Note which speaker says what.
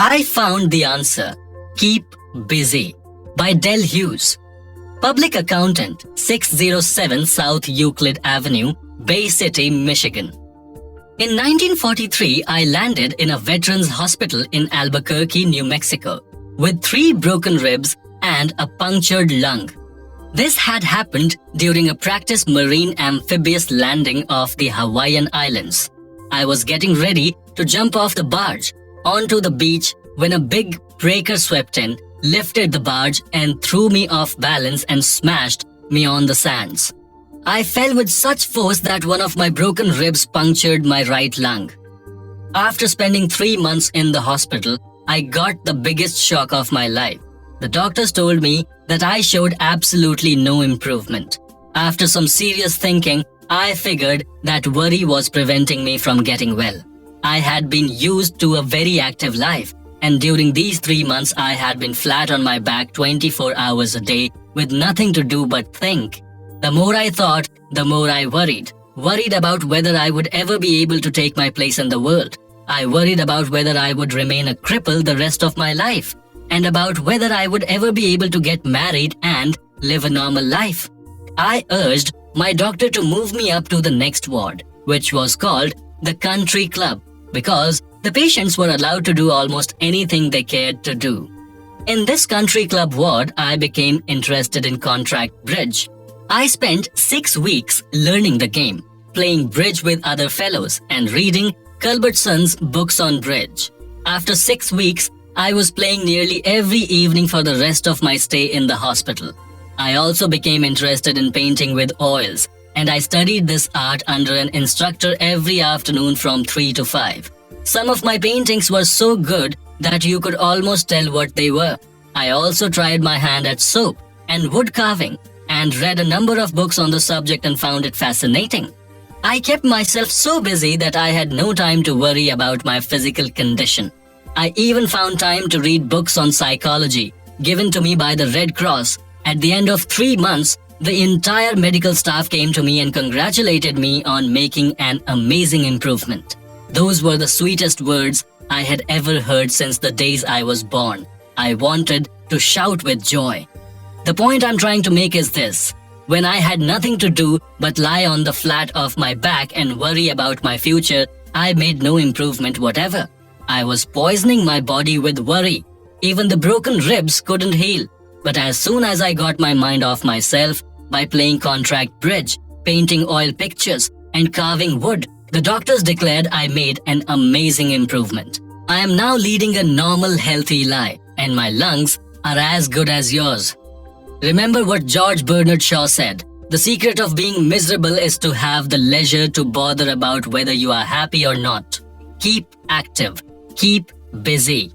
Speaker 1: I found the answer. Keep busy by Del Hughes. Public accountant, 607 South Euclid Avenue, Bay City, Michigan. In 1943, I landed in a veterans hospital in Albuquerque, New Mexico, with 3 broken ribs and a punctured lung. This had happened during a practice marine amphibious landing off the Hawaiian Islands. I was getting ready to jump off the barge onto the beach when a big breaker swept in, lifted the barge and threw me off balance and smashed me on the sands. I fell with such force that one of my broken ribs punctured my right lung. After spending 3 months in the hospital, I got the biggest shock of my life. The doctors told me that I showed absolutely no improvement. After some serious thinking, I figured that worry was preventing me from getting well. I had been used to a very active life, and during these 3 months I had been flat on my back 24 hours a day with nothing to do but think. The more I thought, the more I worried. Worried about whether I would ever be able to take my place in the world. I worried about whether I would remain a cripple the rest of my life, and about whether I would ever be able to get married and live a normal life. I urged my doctor to move me up to the next ward, which was called the Country Club, because the patients were allowed to do almost anything they cared to do. In this Country Club ward, I became interested in contract bridge. I spent 6 weeks learning the game, playing bridge with other fellows, and reading Culbertson's books on bridge. After 6 weeks, I was playing nearly every evening for the rest of my stay in the hospital. I also became interested in painting with oils, and I studied this art under an instructor every afternoon from 3 to 5. Some of my paintings were so good that you could almost tell what they were. I also tried my hand at soap and wood carving, and read a number of books on the subject and found it fascinating. I kept myself so busy that I had no time to worry about my physical condition. I even found time to read books on psychology, given to me by the Red Cross. At the end of 3 months, the entire medical staff came to me and congratulated me on making an amazing improvement. Those were the sweetest words I had ever heard since the days I was born. I wanted to shout with joy. The point I'm trying to make is this. When I had nothing to do but lie on the flat of my back and worry about my future, I made no improvement whatever. I was poisoning my body with worry. Even the broken ribs couldn't heal. But as soon as I got my mind off myself by playing contract bridge, painting oil pictures, and carving wood, the doctors declared I made an amazing improvement. I am now leading a normal, healthy life, and my lungs are as good as yours. Remember what George Bernard Shaw said, "The secret of being miserable is to have the leisure to bother about whether you are happy or not." Keep active. Keep busy.